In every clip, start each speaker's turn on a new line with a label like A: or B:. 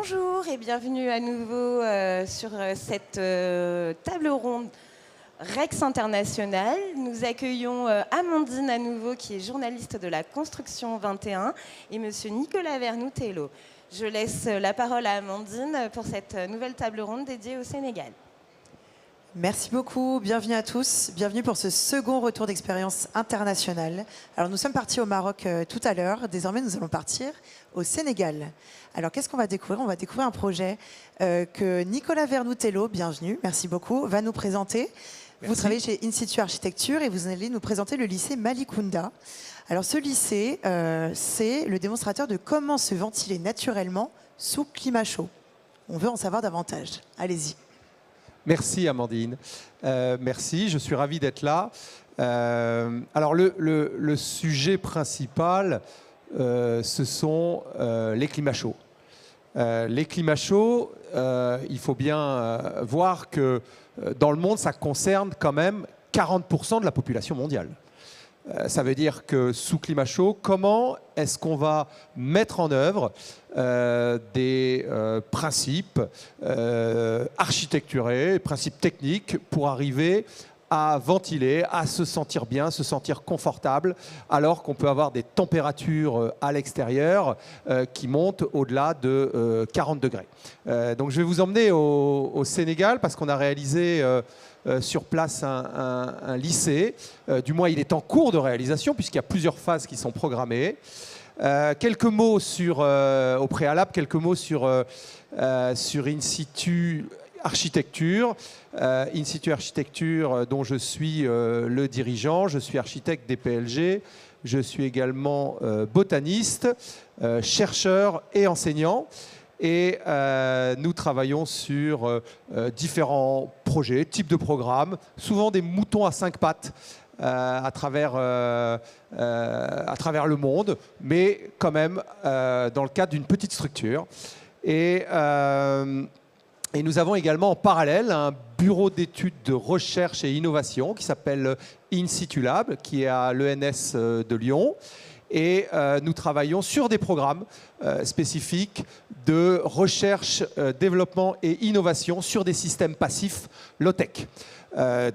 A: Bonjour et bienvenue à nouveau sur cette table ronde Rex International. Nous accueillons Amandine à nouveau, qui est journaliste de la Construction 21, et monsieur Nicolas Vernoutello. Je laisse la parole à Amandine pour cette nouvelle table ronde dédiée au Sénégal.
B: Merci beaucoup, bienvenue à tous, bienvenue pour ce second retour d'expérience internationale. Alors nous sommes partis au Maroc tout à l'heure, désormais nous allons partir au Sénégal. Alors qu'est-ce qu'on va découvrir? On va découvrir un projet que Nicolas Vernoutello, bienvenue, merci beaucoup, va nous présenter. Merci. Vous travaillez chez In-Situ Architecture et vous allez nous présenter le lycée Malicounda. Alors ce lycée, c'est le démonstrateur de comment se ventiler naturellement sous climat chaud. On veut en savoir davantage, allez-y.
C: Merci Amandine, merci, je suis ravi d'être là. Alors le sujet principal, ce sont les climats chauds. Les climats chauds, il faut bien voir que dans le monde, ça concerne quand même 40% de la population mondiale. Ça veut dire que sous climat chaud, comment est-ce qu'on va mettre en œuvre des principes architecturés, principes techniques pour arriver à ventiler, à se sentir bien, se sentir confortable, alors qu'on peut avoir des températures à l'extérieur qui montent au-delà de 40 degrés. Donc je vais vous emmener au Sénégal parce qu'on a réalisé sur place un lycée. Du moins, il est en cours de réalisation puisqu'il y a plusieurs phases qui sont programmées. Quelques mots au préalable, quelques mots sur In-Situ Architecture. In-Situ Architecture, dont je suis le dirigeant. Je suis architecte des PLG. Je suis également botaniste, chercheur et enseignant. Et nous travaillons sur différents projets, types de programmes, souvent des moutons à 5 pattes à travers le monde, mais quand même dans le cadre d'une petite structure. Et nous avons également en parallèle un bureau d'études de recherche et innovation qui s'appelle In-Situ Lab, qui est à l'ENS de Lyon. Et nous travaillons sur des programmes spécifiques de recherche, développement et innovation sur des systèmes passifs low-tech.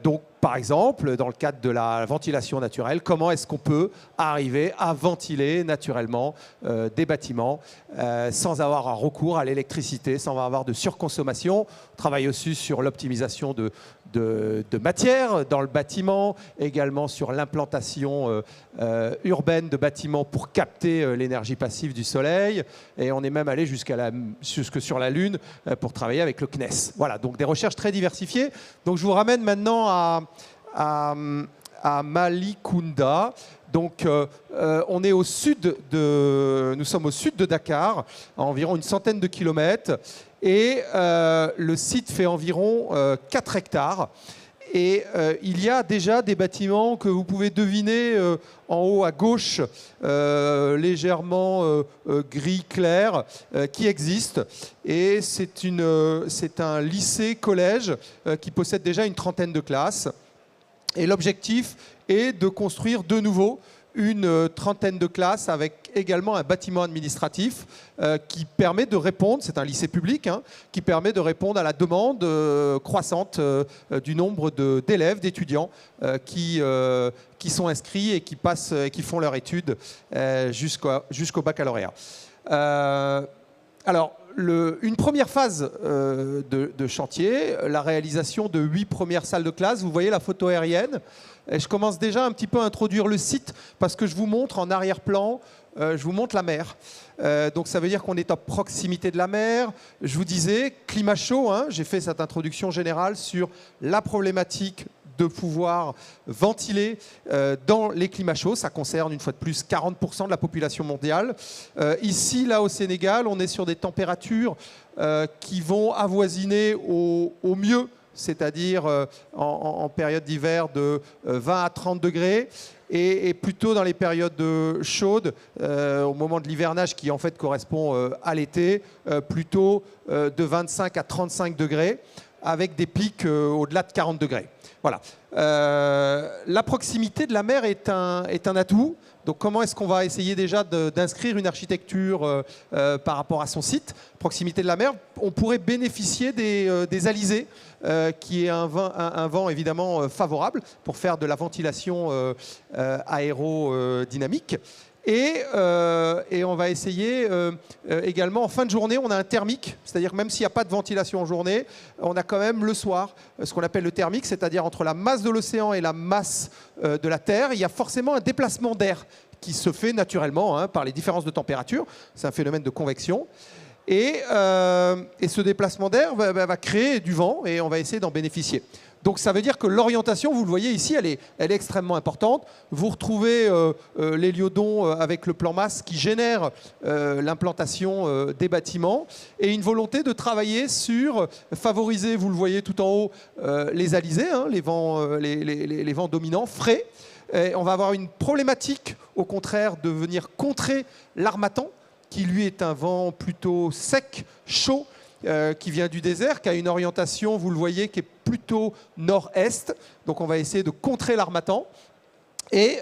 C: Donc, par exemple, dans le cadre de la ventilation naturelle, comment est-ce qu'on peut arriver à ventiler naturellement des bâtiments sans avoir un recours à l'électricité, sans avoir de surconsommation. On travaille aussi sur l'optimisation de matière dans le bâtiment, également sur l'implantation urbaine de bâtiments pour capter l'énergie passive du soleil. Et on est même allé jusque sur la Lune pour travailler avec le CNES. Voilà, donc des recherches très diversifiées. Donc je vous ramène maintenant à Malicounda. Donc, on est nous sommes au sud de Dakar, à environ une centaine de kilomètres, et le site fait environ 4 hectares. Et il y a déjà des bâtiments que vous pouvez deviner en haut à gauche, légèrement gris clair, qui existent. Et c'est un lycée-collège qui possède déjà une trentaine de classes. Et l'objectif est de construire de nouveau une trentaine de classes avec également un bâtiment administratif qui permet de répondre, c'est un lycée public, qui permet de répondre à la demande croissante du nombre d'élèves, d'étudiants qui sont inscrits et qui font leur étude jusqu'au baccalauréat. Alors, une première phase de chantier, la réalisation de 8 premières salles de classe. Vous voyez la photo aérienne. Et je commence déjà un petit peu à introduire le site parce que je vous montre en arrière-plan, je vous montre la mer. Donc ça veut dire qu'on est à proximité de la mer. Je vous disais, climat chaud, j'ai fait cette introduction générale sur la problématique de pouvoir ventiler dans les climats chauds. Ça concerne une fois de plus 40% de la population mondiale. Ici, là au Sénégal, on est sur des températures qui vont avoisiner au mieux, c'est-à-dire en période d'hiver de 20 à 30 degrés. Et plutôt dans les périodes chaudes, au moment de l'hivernage qui en fait correspond à l'été, plutôt de 25 à 35 degrés. avec des pics au-delà de 40 degrés. Voilà. La proximité de la mer est un atout. Donc comment est-ce qu'on va essayer déjà d'inscrire une architecture par rapport à son site? Proximité de la mer, on pourrait bénéficier des alizés, qui est un vent évidemment favorable pour faire de la ventilation aérodynamique. Et on va essayer également, en fin de journée, on a un thermique, c'est-à-dire que même s'il n'y a pas de ventilation en journée, on a quand même le soir ce qu'on appelle le thermique, c'est-à-dire entre la masse de l'océan et la masse de la Terre, il y a forcément un déplacement d'air qui se fait naturellement par les différences de température. C'est un phénomène de convection. Et ce déplacement d'air va créer du vent et on va essayer d'en bénéficier. Donc ça veut dire que l'orientation, vous le voyez ici, elle est extrêmement importante. Vous retrouvez l'héliodon avec le plan masse qui génère l'implantation des bâtiments et une volonté de travailler sur favoriser, vous le voyez tout en haut, les alizés, les vents dominants, frais. Et on va avoir une problématique, au contraire, de venir contrer l'armatan, qui lui est un vent plutôt sec, chaud, qui vient du désert, qui a une orientation, vous le voyez, qui est plutôt nord-est. Donc on va essayer de contrer l'armatan. Et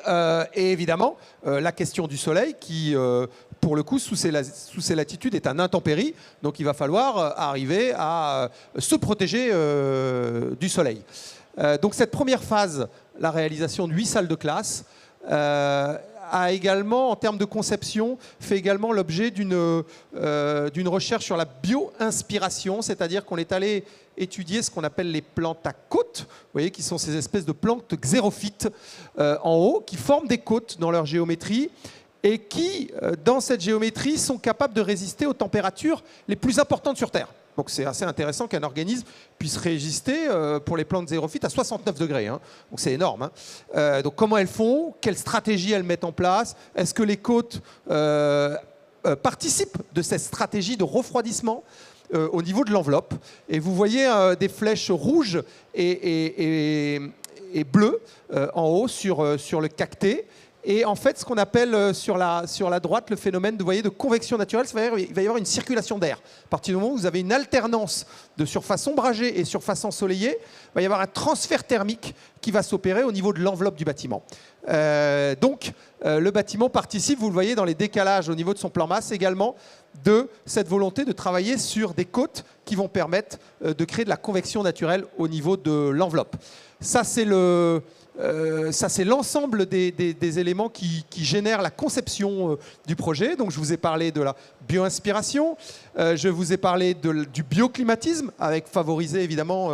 C: évidemment, la question du soleil, qui, pour le coup, sous ces latitudes, est un intempérie. Donc il va falloir arriver à se protéger du soleil. Donc cette première phase, la réalisation de 8 salles de classe, a également, en termes de conception, fait également l'objet d'une recherche sur la bio-inspiration, c'est-à-dire qu'on est allé étudier ce qu'on appelle les plantes à côtes, vous voyez, qui sont ces espèces de plantes xérophytes en haut, qui forment des côtes dans leur géométrie et qui, dans cette géométrie, sont capables de résister aux températures les plus importantes sur Terre. Donc c'est assez intéressant qu'un organisme puisse résister pour les plantes xérophytes à 69 degrés. Donc c'est énorme. Donc comment elles font? Quelle stratégie elles mettent en place? Est-ce que les côtes participent de cette stratégie de refroidissement au niveau de l'enveloppe? Et vous voyez des flèches rouges et bleues en haut sur le cacté. Et en fait, ce qu'on appelle sur la droite le phénomène de convection naturelle, il va y avoir une circulation d'air. À partir du moment où vous avez une alternance de surface ombragée et surface ensoleillée, il va y avoir un transfert thermique qui va s'opérer au niveau de l'enveloppe du bâtiment. Donc, le bâtiment participe, vous le voyez dans les décalages au niveau de son plan masse également, de cette volonté de travailler sur des côtes qui vont permettre de créer de la convection naturelle au niveau de l'enveloppe. Ça, c'est l'ensemble des éléments qui génèrent la conception du projet. Donc, je vous ai parlé de la bio-inspiration, je vous ai parlé du bioclimatisme, avec favoriser évidemment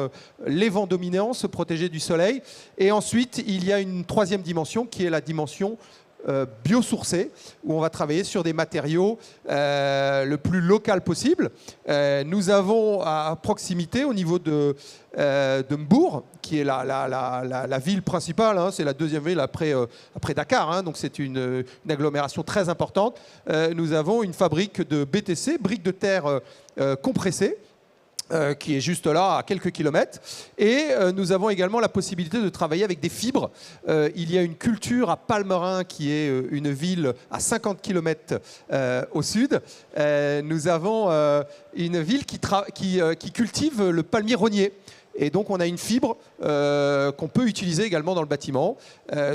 C: les vents dominants, se protéger du soleil. Et ensuite, il y a une troisième dimension qui est la dimension biosourcée, où on va travailler sur des matériaux le plus local possible. Nous avons à proximité, au niveau de Mbour, qui est la ville principale, c'est la deuxième ville après Dakar, donc c'est une agglomération très importante. Nous avons une fabrique de BTC, briques de terre compressées, qui est juste là, à quelques kilomètres. Et nous avons également la possibilité de travailler avec des fibres. Il y a une culture à Palmerin, qui est une ville à 50 km au sud. Nous avons une ville qui cultive le palmier rognier. Et donc, on a une fibre qu'on peut utiliser également dans le bâtiment.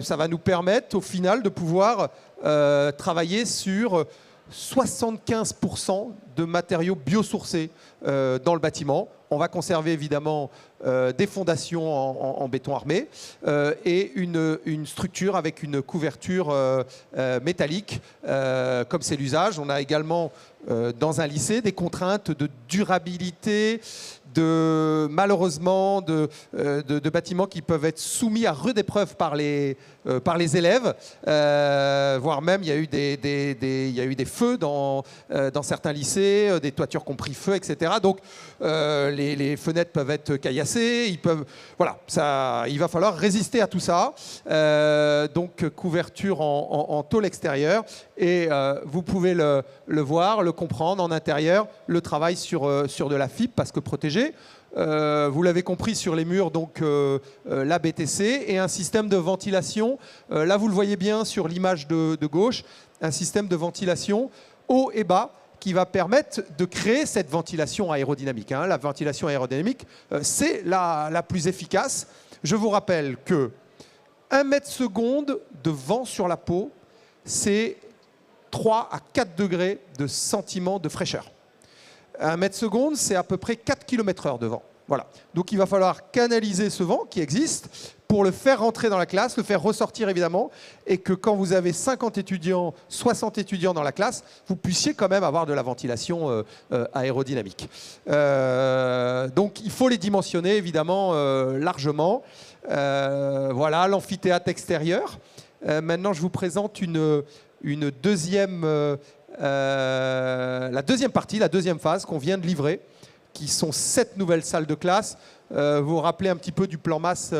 C: Ça va nous permettre, au final, de pouvoir travailler sur 75% de matériaux biosourcés dans le bâtiment. On va conserver évidemment des fondations en béton armé et une structure avec une couverture métallique, comme c'est l'usage. On a également dans un lycée des contraintes de durabilité, malheureusement de bâtiments qui peuvent être soumis à rude épreuve par les élèves, voire même il y a eu des feux dans certains lycées, des toitures qui ont pris feu, etc. Donc les fenêtres peuvent être caillassées, il va falloir résister à tout ça. Donc couverture en tôle extérieure, et vous pouvez le voir, le comprendre en intérieur, le travail sur de la fibre, parce que protégé. Vous l'avez compris, sur les murs, donc la BTC et un système de ventilation. Là, vous le voyez bien sur l'image de gauche, un système de ventilation haut et bas qui va permettre de créer cette ventilation aérodynamique. La ventilation aérodynamique, c'est la plus efficace. Je vous rappelle que 1 mètre seconde de vent sur la peau, c'est 3 à 4 degrés de sentiment de fraîcheur. 1 mètre seconde, c'est à peu près 4 km/h de vent. Voilà. Donc il va falloir canaliser ce vent qui existe pour le faire rentrer dans la classe, le faire ressortir évidemment, et que quand vous avez 50 étudiants, 60 étudiants dans la classe, vous puissiez quand même avoir de la ventilation aérodynamique. Donc il faut les dimensionner évidemment largement. Voilà l'amphithéâtre extérieur. Maintenant je vous présente la deuxième partie, la deuxième phase qu'on vient de livrer, qui sont 7 nouvelles salles de classe. Vous vous rappelez un petit peu du plan masse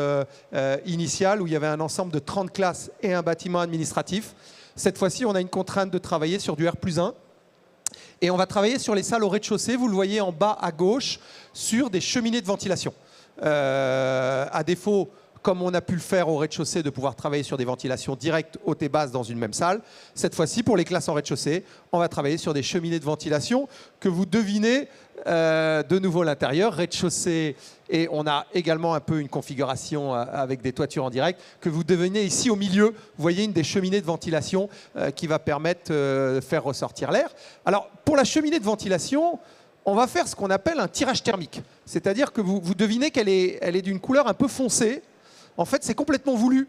C: initial où il y avait un ensemble de 30 classes et un bâtiment administratif. Cette fois-ci, on a une contrainte de travailler sur du R+1. Et on va travailler sur les salles au rez-de-chaussée, vous le voyez en bas à gauche, sur des cheminées de ventilation. À défaut, comme on a pu le faire au rez-de-chaussée, de pouvoir travailler sur des ventilations directes, hautes et basses dans une même salle. Cette fois-ci, pour les classes en rez-de-chaussée, on va travailler sur des cheminées de ventilation que vous devinez de nouveau l'intérieur, rez-de-chaussée, et on a également un peu une configuration avec des toitures en direct, que vous devinez ici au milieu. Vous voyez une des cheminées de ventilation qui va permettre de faire ressortir l'air. Alors, pour la cheminée de ventilation, on va faire ce qu'on appelle un tirage thermique. C'est-à-dire que vous devinez qu'elle est d'une couleur un peu foncée. En fait, c'est complètement voulu.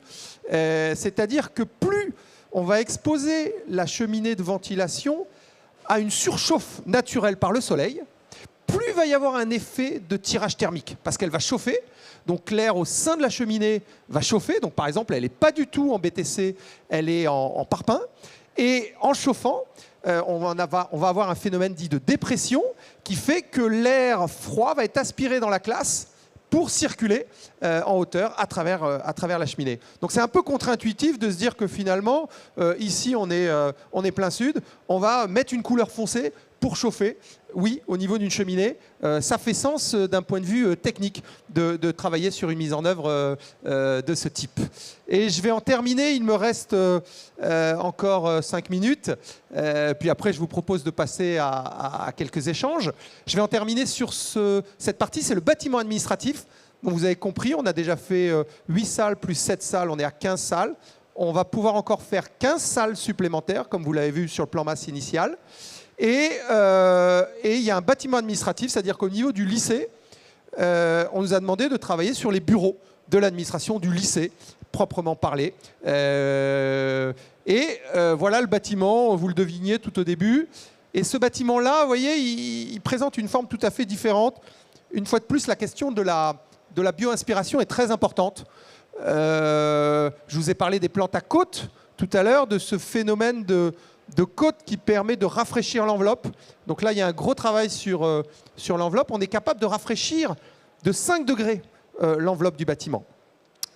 C: C'est-à-dire que plus on va exposer la cheminée de ventilation à une surchauffe naturelle par le soleil, plus il va y avoir un effet de tirage thermique, parce qu'elle va chauffer. Donc l'air au sein de la cheminée va chauffer. Donc par exemple, elle n'est pas du tout en BTC, elle est en parpaing. Et en chauffant, on va avoir un phénomène dit de dépression qui fait que l'air froid va être aspiré dans la classe pour circuler en hauteur à travers la cheminée. Donc c'est un peu contre-intuitif de se dire que finalement, ici on est plein sud, on va mettre une couleur foncée pour chauffer. Oui, au niveau d'une cheminée, ça fait sens d'un point de vue technique de travailler sur une mise en œuvre de ce type. Et je vais en terminer, il me reste encore 5 minutes, puis après je vous propose de passer à quelques échanges. Je vais en terminer sur cette partie, c'est le bâtiment administratif. Donc vous avez compris, on a déjà fait 8 salles plus 7 salles, on est à 15 salles. On va pouvoir encore faire 15 salles supplémentaires, comme vous l'avez vu sur le plan masse initial. Et il y a un bâtiment administratif, c'est-à-dire qu'au niveau du lycée, on nous a demandé de travailler sur les bureaux de l'administration du lycée, proprement parlé. Voilà le bâtiment, vous le deviniez tout au début. Et ce bâtiment-là, vous voyez, il présente une forme tout à fait différente. Une fois de plus, la question de la bio-inspiration est très importante. Je vous ai parlé des plantes à côte tout à l'heure, de ce phénomène de côte qui permet de rafraîchir l'enveloppe. Donc là, il y a un gros travail sur l'enveloppe. On est capable de rafraîchir de 5 degrés l'enveloppe du bâtiment.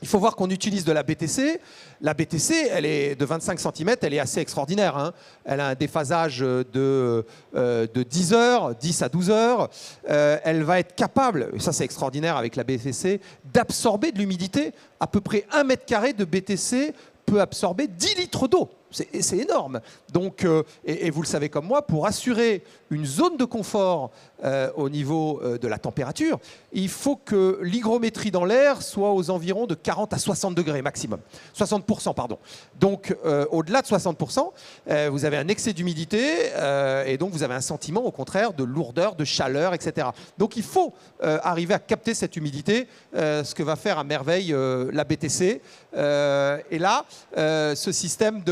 C: Il faut voir qu'on utilise de la BTC. La BTC, elle est de 25 cm, elle est assez extraordinaire. Elle a un déphasage de 10 heures, 10 à 12 heures. Elle va être capable, et ça c'est extraordinaire avec la BTC, d'absorber de l'humidité. À peu près 1 mètre carré de BTC peut absorber 10 litres d'eau. C'est énorme. Donc, et vous le savez comme moi, pour assurer une zone de confort au niveau de la température, il faut que l'hygrométrie dans l'air soit aux environs de 40 à 60 degrés maximum. 60%, pardon. Donc, au-delà de 60%, vous avez un excès d'humidité et donc vous avez un sentiment, au contraire, de lourdeur, de chaleur, etc. Donc, il faut arriver à capter cette humidité, ce que va faire à merveille la BTC. Et là, ce système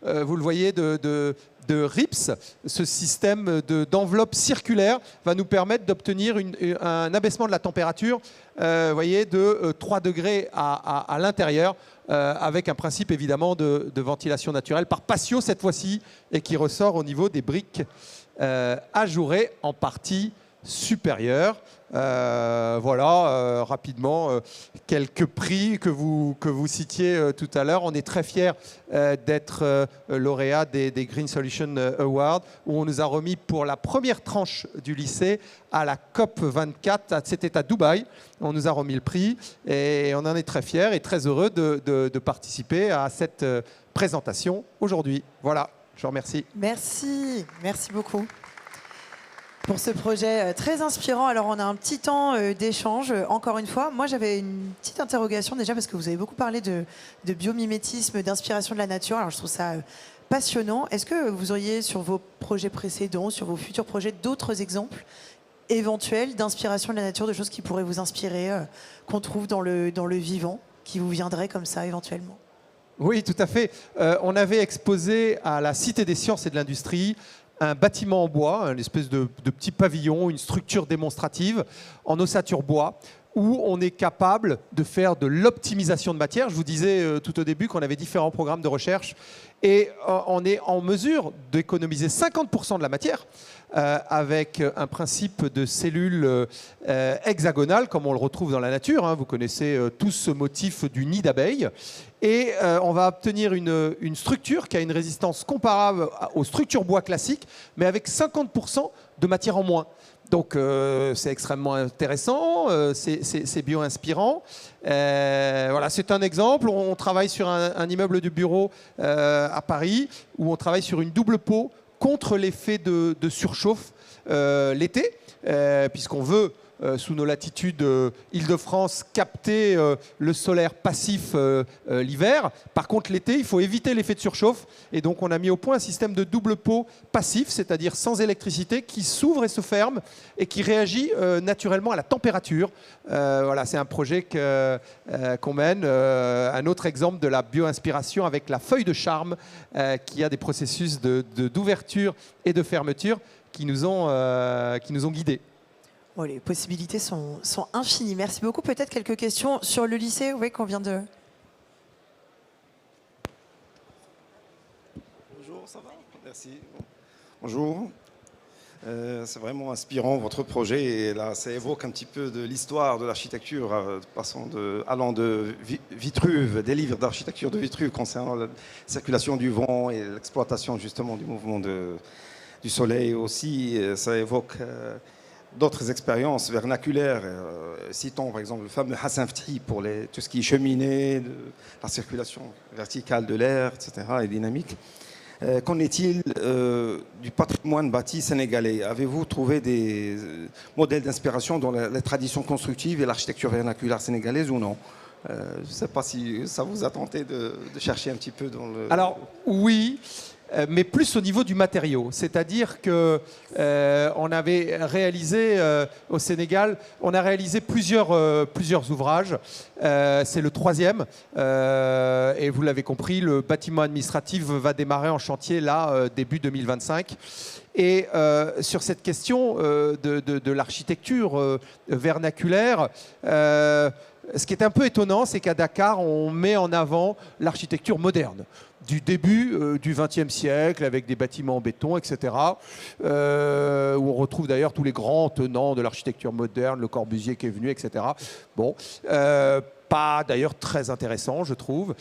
C: vous le voyez, de RIPS, ce système d'enveloppe circulaire va nous permettre d'obtenir un abaissement de la température voyez, de 3 degrés à l'intérieur, avec un principe évidemment de ventilation naturelle par patio cette fois-ci, et qui ressort au niveau des briques ajourées en partie supérieure. Voilà, rapidement, quelques prix que vous citiez tout à l'heure. On est très fiers d'être lauréat des Green Solution Awards, où on nous a remis pour la première tranche du lycée à la COP 24. C'était à Dubaï. On nous a remis le prix et on en est très fiers et très heureux de participer à cette présentation aujourd'hui. Voilà, je vous remercie.
B: Merci beaucoup. pour ce projet très inspirant. Alors, on a un petit temps d'échange. Encore une fois, moi, j'avais une petite interrogation déjà parce que vous avez beaucoup parlé de biomimétisme, d'inspiration de la nature. Alors, je trouve ça passionnant. Est-ce que vous auriez, sur vos projets précédents, sur vos futurs projets, d'autres exemples éventuels d'inspiration de la nature, de choses qui pourraient vous inspirer, qu'on trouve dans le vivant, qui vous viendraient comme ça éventuellement?
C: Oui, tout à fait. On avait exposé à la Cité des sciences et de l'industrie un bâtiment en bois, une espèce de petit pavillon, une structure démonstrative en ossature bois, où on est capable de faire de l'optimisation de matière. Je vous disais tout au début qu'on avait différents programmes de recherche et on est en mesure d'économiser 50% de la matière avec un principe de cellules hexagonales comme on le retrouve dans la nature. Hein. Vous connaissez tous ce motif du nid d'abeille. Et on va obtenir une structure qui a une résistance comparable aux structures bois classiques, mais avec 50% de matière en moins. Donc c'est extrêmement intéressant, c'est bio-inspirant. Voilà, c'est un exemple. On travaille sur un immeuble de bureau à Paris où on travaille sur une double peau contre l'effet de surchauffe l'été, puisqu'on veut sous nos latitudes Île-de-France, capter le solaire passif l'hiver. Par contre, l'été, il faut éviter l'effet de surchauffe. Et donc, on a mis au point un système de double pot passif, c'est-à-dire sans électricité, qui s'ouvre et se ferme et qui réagit naturellement à la température. Voilà, c'est un projet qu'on mène. Un autre exemple de la bio-inspiration avec la feuille de charme, qui a des processus d'ouverture et de fermeture qui nous ont guidés.
B: Oh, les possibilités sont infinies. Merci beaucoup. Peut-être quelques questions sur le lycée, oui, qu'on vient de...
D: Bonjour, ça va? Merci. Bonjour. C'est vraiment inspirant votre projet. Et là, ça évoque un petit peu de l'histoire de l'architecture, allant de Vitruve, des livres d'architecture de Vitruve concernant la circulation du vent et l'exploitation justement du mouvement du soleil aussi. Ça évoque d'autres expériences vernaculaires, citons par exemple le fameux Hassan Fthi pour tout ce qui est cheminée, la circulation verticale de l'air, etc., et dynamique. Qu'en est-il du patrimoine bâti sénégalais? Avez-vous trouvé des modèles d'inspiration dans les traditions constructives et l'architecture vernaculaire sénégalaise ou non? Je ne sais pas si ça vous a tenté de chercher un petit peu dans le...
C: Alors, oui. Mais plus au niveau du matériau. C'est-à-dire que on avait réalisé au Sénégal, on a réalisé plusieurs ouvrages. C'est le 3e. Et vous l'avez compris, le bâtiment administratif va démarrer en chantier là, début 2025. Et sur cette question de l'architecture vernaculaire, ce qui est un peu étonnant, c'est qu'à Dakar, on met en avant l'architecture moderne du début du XXe siècle, avec des bâtiments en béton, etc., où on retrouve d'ailleurs tous les grands tenants de l'architecture moderne, Le Corbusier qui est venu, etc. Bon, pas d'ailleurs très intéressant, je trouve.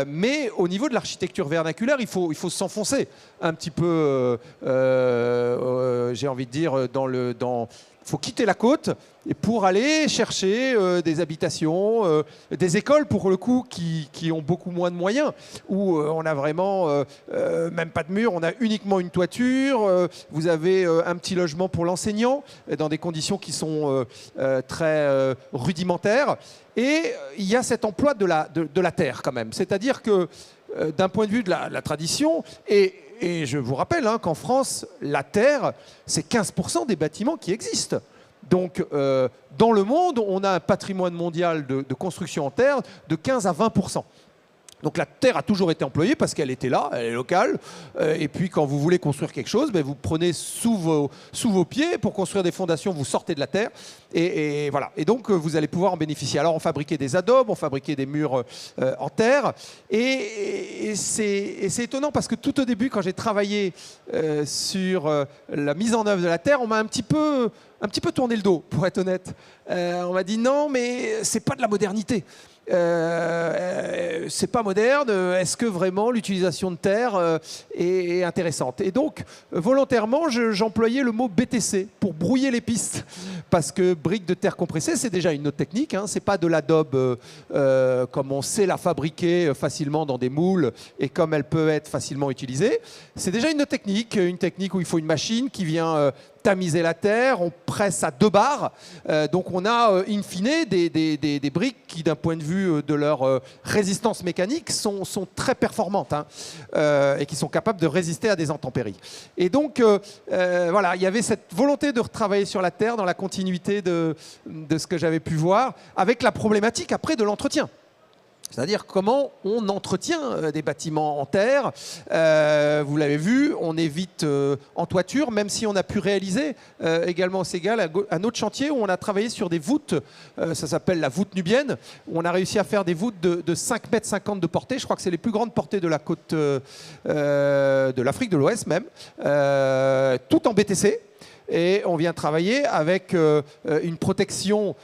C: Mais au niveau de l'architecture vernaculaire, il faut s'enfoncer un petit peu, j'ai envie de dire, il faut quitter la côte et pour aller chercher des habitations, des écoles pour le coup qui ont beaucoup moins de moyens, où on a vraiment même pas de mur, on a uniquement une toiture, vous avez un petit logement pour l'enseignant dans des conditions qui sont très rudimentaires. Et il y a cet emploi de la terre quand même. C'est-à-dire que d'un point de vue de la tradition, et je vous rappelle qu'en France, la terre, c'est 15% des bâtiments qui existent. Donc, dans le monde, on a un patrimoine mondial de construction en terre de 15 à 20%. Donc la terre a toujours été employée parce qu'elle était là, elle est locale. Et puis quand vous voulez construire quelque chose, vous prenez sous vos pieds. Pour construire des fondations, vous sortez de la terre. Et voilà. Et donc vous allez pouvoir en bénéficier. Alors on fabriquait des adobes, on fabriquait des murs en terre. Et c'est étonnant parce que tout au début, quand j'ai travaillé sur la mise en œuvre de la terre, on m'a un petit peu tourné le dos, pour être honnête. On m'a dit non, mais c'est pas de la modernité. C'est pas moderne. Est-ce que vraiment l'utilisation de terre est intéressante? Et donc, volontairement, j'employais le mot BTC pour brouiller les pistes. Parce que brique de terre compressée, c'est déjà une autre technique. C'est pas de l'adobe comme on sait la fabriquer facilement dans des moules et comme elle peut être facilement utilisée. C'est déjà une autre technique où il faut une machine qui vient tamiser la terre, on presse à 2 bars. Donc on a in fine des briques qui, d'un point de vue de leur résistance mécanique, sont très performantes hein, et qui sont capables de résister à des intempéries. Et donc voilà, il y avait cette volonté de retravailler sur la terre dans la continuité de ce que j'avais pu voir, avec la problématique après de l'entretien. C'est-à-dire comment on entretient des bâtiments en terre. Vous l'avez vu, on évite en toiture, même si on a pu réaliser également au Sénégal un autre chantier où on a travaillé sur des voûtes, ça s'appelle la voûte nubienne, où on a réussi à faire des voûtes de 5,50 m de portée. Je crois que c'est les plus grandes portées de la côte de l'Afrique de l'Ouest même, tout en BTC. Et on vient travailler avec une protection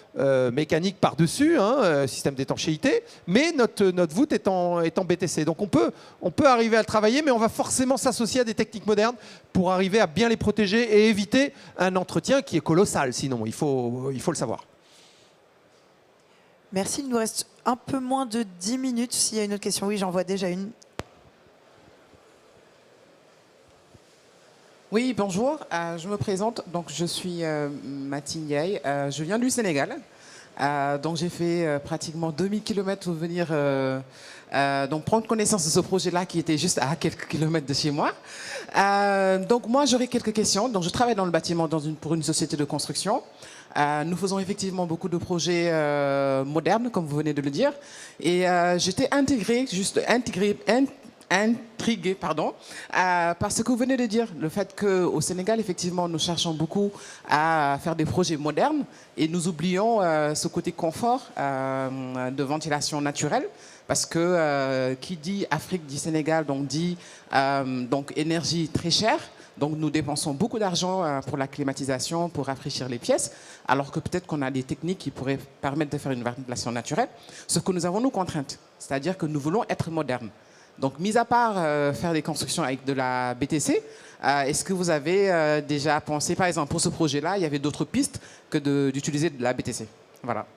C: mécanique par-dessus, hein, système d'étanchéité, mais notre voûte est en BTC. Donc on peut arriver à le travailler, mais on va forcément s'associer à des techniques modernes pour arriver à bien les protéger et éviter un entretien qui est colossal, sinon, il faut le savoir.
B: Merci, il nous reste un peu moins de 10 minutes. S'il y a une autre question, oui, j'en vois déjà une.
E: Oui, bonjour, je me présente, donc je suis Matine Yaye, je viens du Sénégal, donc j'ai fait pratiquement 2000 km pour venir donc prendre connaissance de ce projet-là qui était juste à quelques kilomètres de chez moi. Donc moi j'aurais quelques questions, donc je travaille dans le bâtiment pour une société de construction. Nous faisons effectivement beaucoup de projets modernes, comme vous venez de le dire, et j'étais intrigué, pardon, par ce que vous venez de dire, le fait qu'au Sénégal, effectivement, nous cherchons beaucoup à faire des projets modernes et nous oublions ce côté confort de ventilation naturelle, parce que qui dit Afrique dit Sénégal, donc dit donc énergie très chère. Donc nous dépensons beaucoup d'argent pour la climatisation, pour rafraîchir les pièces, alors que peut-être qu'on a des techniques qui pourraient permettre de faire une ventilation naturelle. Ce que nous avons nos contraintes, c'est-à-dire que nous voulons être modernes. Donc, mis à part faire des constructions avec de la BTC, est-ce que vous avez déjà pensé, par exemple, pour ce projet-là, il y avait d'autres pistes que d'utiliser de la BTC? Voilà.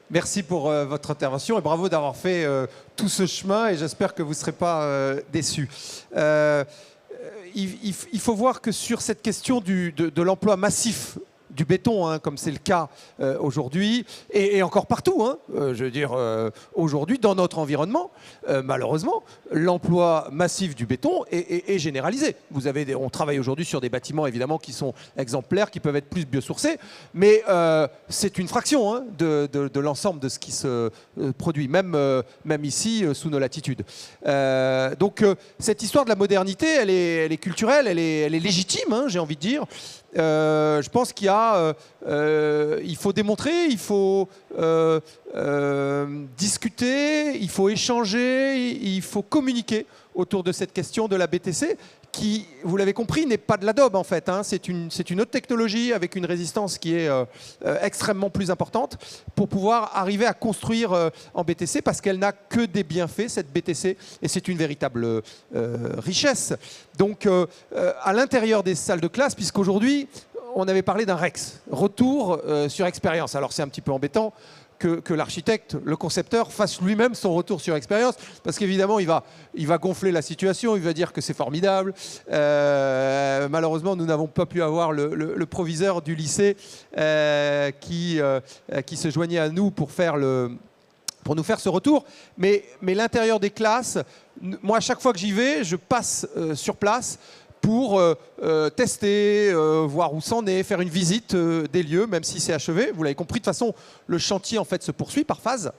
C: Merci pour votre intervention et bravo d'avoir fait tout ce chemin et j'espère que vous ne serez pas déçus. Il faut voir que sur cette question de l'emploi massif du béton, hein, comme c'est le cas aujourd'hui, et encore partout, hein, je veux dire, aujourd'hui, dans notre environnement, malheureusement, l'emploi massif du béton est généralisé. On travaille aujourd'hui sur des bâtiments, évidemment, qui sont exemplaires, qui peuvent être plus biosourcés, mais c'est une fraction hein, de l'ensemble de ce qui se produit, même ici, sous nos latitudes. Donc, cette histoire de la modernité, elle est culturelle, elle est légitime, hein, j'ai envie de dire. Je pense qu'il faut démontrer, il faut discuter, il faut échanger, il faut communiquer autour de cette question de la BTC qui, vous l'avez compris, n'est pas de l'adobe en fait. Hein. C'est une autre technologie avec une résistance qui est extrêmement plus importante pour pouvoir arriver à construire en BTC parce qu'elle n'a que des bienfaits, cette BTC, et c'est une véritable richesse. Donc, à l'intérieur des salles de classe, puisqu'aujourd'hui, on avait parlé d'un REX, retour sur expérience. Alors, c'est un petit peu embêtant que l'architecte, le concepteur, fasse lui-même son retour sur expérience, parce qu'évidemment, il va gonfler la situation, il va dire que c'est formidable. Malheureusement, nous n'avons pas pu avoir le proviseur du lycée qui se joignait à nous pour nous faire ce retour. Mais l'intérieur des classes, moi, à chaque fois que j'y vais, je passe sur place pour tester, voir où c'en est, faire une visite des lieux, même si c'est achevé. Vous l'avez compris, de toute façon, le chantier en fait se poursuit par phase.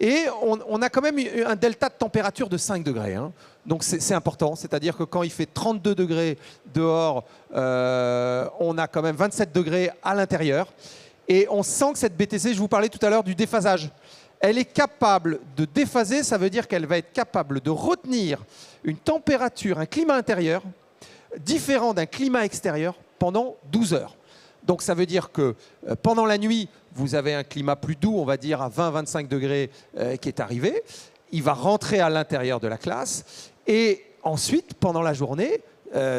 C: Et on a quand même un delta de température de 5 degrés. Hein. Donc c'est important, c'est-à-dire que quand il fait 32 degrés dehors, on a quand même 27 degrés à l'intérieur. Et on sent que cette BTC, je vous parlais tout à l'heure du déphasage, elle est capable de déphaser, ça veut dire qu'elle va être capable de retenir une température, un climat intérieur, différent d'un climat extérieur pendant 12 heures. Donc ça veut dire que pendant la nuit, vous avez un climat plus doux, on va dire à 20-25 degrés qui est arrivé. Il va rentrer à l'intérieur de la classe et ensuite, pendant la journée,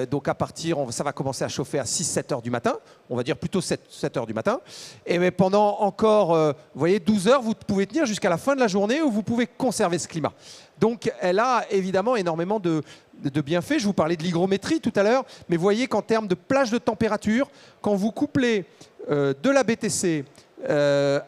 C: Donc à partir, ça va commencer à chauffer à 6-7 heures du matin. On va dire plutôt 7 heures du matin. Et mais pendant encore, vous voyez, 12 heures, vous pouvez tenir jusqu'à la fin de la journée où vous pouvez conserver ce climat. Donc elle a évidemment énormément de bienfaits. Je vous parlais de l'hygrométrie tout à l'heure. Mais vous voyez qu'en termes de plage de température, quand vous couplez de la BTC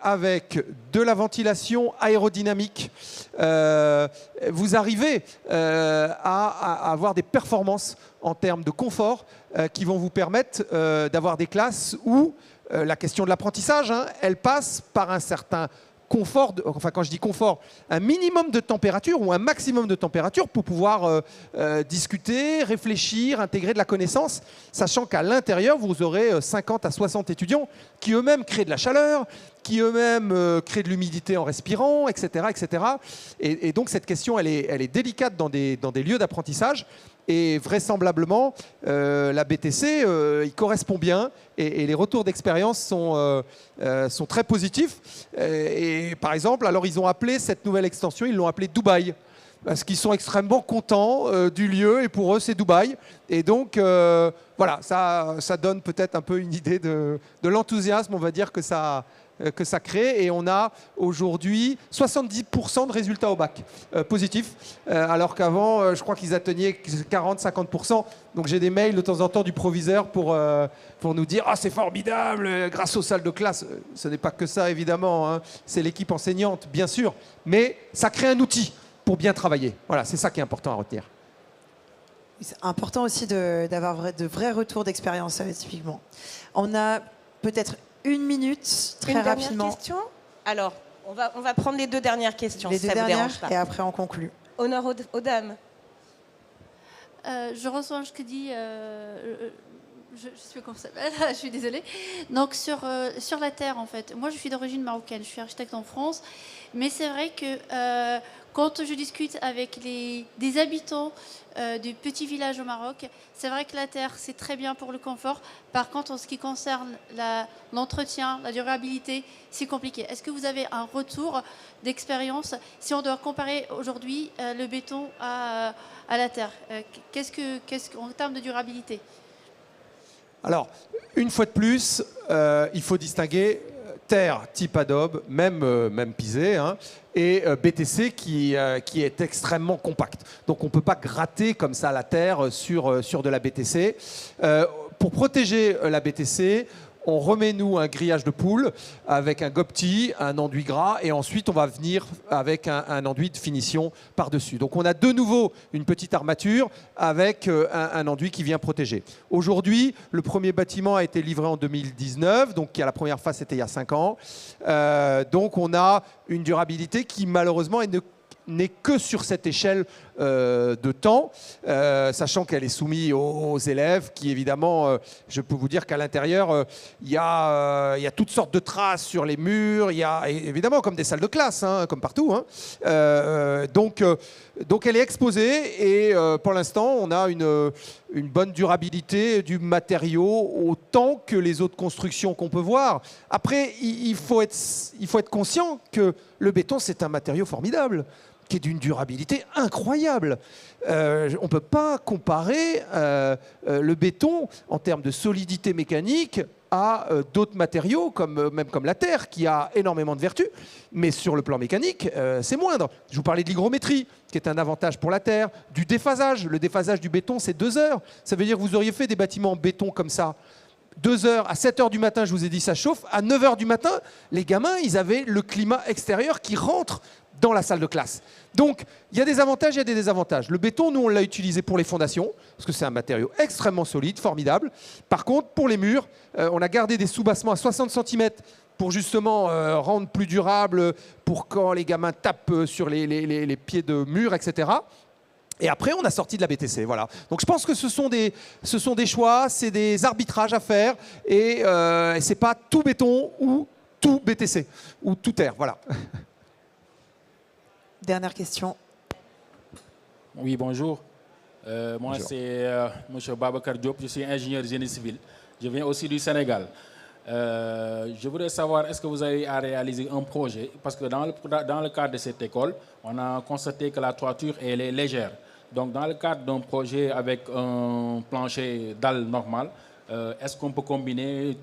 C: avec de la ventilation aérodynamique, vous arrivez à avoir des performances en termes de confort qui vont vous permettre d'avoir des classes où la question de l'apprentissage, hein, elle passe par un certain confort, enfin quand je dis confort, un minimum de température ou un maximum de température pour pouvoir discuter, réfléchir, intégrer de la connaissance, sachant qu'à l'intérieur, vous aurez 50 à 60 étudiants qui eux-mêmes créent de la chaleur, qui eux-mêmes créent de l'humidité en respirant, etc. etc. Et donc cette question, elle est délicate dans des lieux d'apprentissage. Et vraisemblablement, la BTC, il correspond bien et les retours d'expérience sont très positifs. Et par exemple, alors ils ont appelé cette nouvelle extension, ils l'ont appelée Dubaï, parce qu'ils sont extrêmement contents du lieu et pour eux, c'est Dubaï. Et donc, voilà, ça donne peut-être un peu une idée de l'enthousiasme, on va dire, que ça crée. Et on a aujourd'hui 70% de résultats au bac positifs, alors qu'avant, je crois qu'ils atteignaient 40-50%. Donc j'ai des mails de temps en temps du proviseur pour nous dire « Ah, c'est formidable, grâce aux salles de classe ». Ce n'est pas que ça, évidemment, hein. C'est l'équipe enseignante, bien sûr. Mais ça crée un outil pour bien travailler. Voilà, c'est ça qui est important à retenir.
B: C'est important aussi d'avoir de vrais retours d'expérience, typiquement. On a peut-être une minute, très rapidement.
A: Dernière question. Alors, on va prendre les 2 dernières questions,
B: Les
A: si
B: 2
A: ça vous
B: dernières,
A: dérange pas.
B: et après on conclut.
A: Honneur aux dames.
F: Je reçois ce que dit. Je suis comme ça. Je suis désolée. Donc sur la terre, en fait. Moi, je suis d'origine marocaine. Je suis architecte en France, mais c'est vrai que quand je discute avec des habitants du petit village au Maroc, c'est vrai que la terre, c'est très bien pour le confort. Par contre, en ce qui concerne l'entretien, la durabilité, c'est compliqué. Est-ce que vous avez un retour d'expérience si on doit comparer aujourd'hui le béton à la terre? En termes de durabilité?
C: Alors, une fois de plus, il faut distinguer terre type adobe, même pisé, hein, et BTC qui est extrêmement compact. Donc on ne peut pas gratter comme ça la terre sur de la BTC. Pour protéger la BTC, on remet nous un grillage de poule avec un gopti, un enduit gras, et ensuite on va venir avec un enduit de finition par-dessus. Donc on a de nouveau une petite armature avec un enduit qui vient protéger. Aujourd'hui, le premier bâtiment a été livré en 2019, donc la première phase c'était il y a 5 ans. Donc on a une durabilité qui malheureusement n'est que sur cette échelle de temps, sachant qu'elle est soumise aux élèves qui, évidemment, je peux vous dire qu'à l'intérieur, il y a toutes sortes de traces sur les murs, il y a évidemment comme des salles de classe, hein, comme partout. Hein. Donc elle est exposée et pour l'instant, on a une bonne durabilité du matériau autant que les autres constructions qu'on peut voir. Après, il faut être conscient que le béton, c'est un matériau formidable, qui est d'une durabilité incroyable. On ne peut pas comparer le béton en termes de solidité mécanique à d'autres matériaux, même comme la terre, qui a énormément de vertus, mais sur le plan mécanique, c'est moindre. Je vous parlais de l'hygrométrie, qui est un avantage pour la terre, du déphasage. Le déphasage du béton, c'est 2 heures. Ça veut dire que vous auriez fait des bâtiments en béton comme ça, 2 heures, à 7 heures du matin, je vous ai dit, ça chauffe. À 9 heures du matin, les gamins, ils avaient le climat extérieur qui rentre dans la salle de classe. Donc, il y a des avantages, il y a des désavantages. Le béton, nous, on l'a utilisé pour les fondations, parce que c'est un matériau extrêmement solide, formidable. Par contre, pour les murs, on a gardé des soubassements à 60 cm pour justement rendre plus durable, pour quand les gamins tapent sur les pieds de mur, etc. Et après, on a sorti de la BTC. Voilà. Donc je pense que ce sont des choix, c'est des arbitrages à faire, et ce n'est pas tout béton ou tout BTC, ou tout terre. Voilà.
B: Dernière question.
G: Oui, bonjour. Moi,
C: Bonjour.
G: c'est M. Babacar Diop, je suis ingénieur génie civil. Je viens aussi du Sénégal. Je voudrais savoir, est-ce que vous avez à réaliser un projet? Parce que dans le cadre de cette école, on a constaté que la toiture elle est légère. Donc, dans le cadre d'un projet avec un plancher dalle normal, est-ce qu'on peut combiner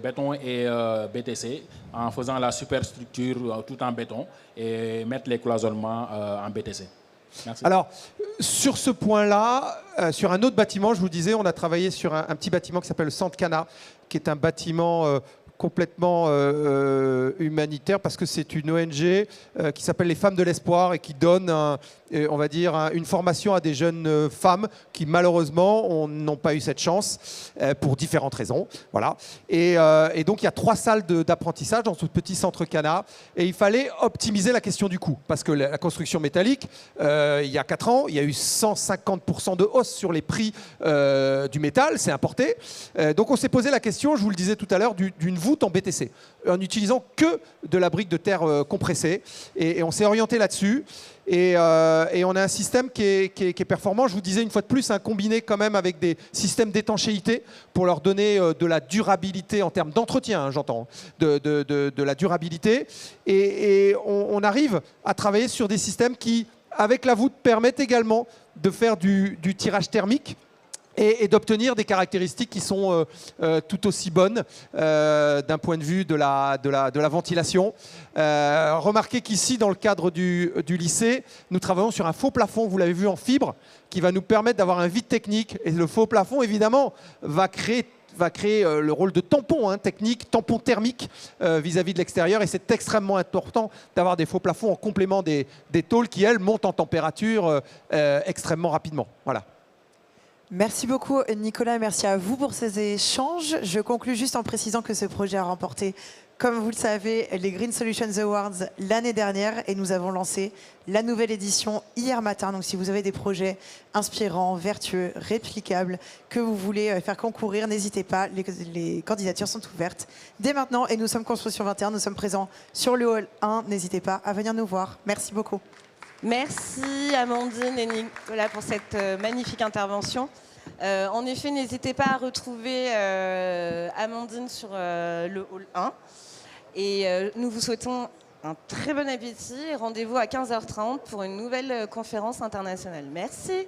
G: béton et BTC en faisant la superstructure tout en béton et mettre les cloisonnements en BTC? Merci.
C: Alors, sur ce point-là, sur un autre bâtiment, je vous disais, on a travaillé sur un petit bâtiment qui s'appelle le Centre Cana, qui est un bâtiment complètement humanitaire parce que c'est une ONG qui s'appelle les Femmes de l'Espoir et qui donne, on va dire, une formation à des jeunes femmes qui malheureusement n'ont pas eu cette chance pour différentes raisons. Voilà. Et donc il y a 3 salles d'apprentissage dans ce petit centre Cana et il fallait optimiser la question du coût parce que la construction métallique, il y a 4 ans, il y a eu 150% de hausse sur les prix du métal, c'est importé. Donc on s'est posé la question, je vous le disais tout à l'heure, d'une voûte en BTC, en utilisant que de la brique de terre compressée. Et on s'est orienté là-dessus. Et on a un système qui est performant. Je vous disais une fois de plus, combiné quand même avec des systèmes d'étanchéité pour leur donner de la durabilité en termes d'entretien, j'entends, de la durabilité. Et on arrive à travailler sur des systèmes qui, avec la voûte, permettent également de faire du tirage thermique et d'obtenir des caractéristiques qui sont tout aussi bonnes d'un point de vue de la ventilation. Remarquez qu'ici, dans le cadre du lycée, nous travaillons sur un faux plafond, vous l'avez vu, en fibre, qui va nous permettre d'avoir un vide technique. Et le faux plafond, évidemment, va créer le rôle de tampon technique, tampon thermique vis-à-vis de l'extérieur. Et c'est extrêmement important d'avoir des faux plafonds en complément des tôles qui, elles, montent en température extrêmement rapidement. Voilà.
B: Merci beaucoup Nicolas, merci à vous pour ces échanges. Je conclus juste en précisant que ce projet a remporté, comme vous le savez, les Green Solutions Awards l'année dernière et nous avons lancé la nouvelle édition hier matin. Donc si vous avez des projets inspirants, vertueux, réplicables, que vous voulez faire concourir, n'hésitez pas, les candidatures sont ouvertes dès maintenant et nous sommes Construction 21, nous sommes présents sur le hall 1, n'hésitez pas à venir nous voir. Merci beaucoup.
A: Merci Amandine et Nicolas pour cette magnifique intervention. En effet, n'hésitez pas à retrouver Amandine sur le hall 1. Et nous vous souhaitons un très bon appétit et rendez-vous à 15h30 pour une nouvelle conférence internationale. Merci.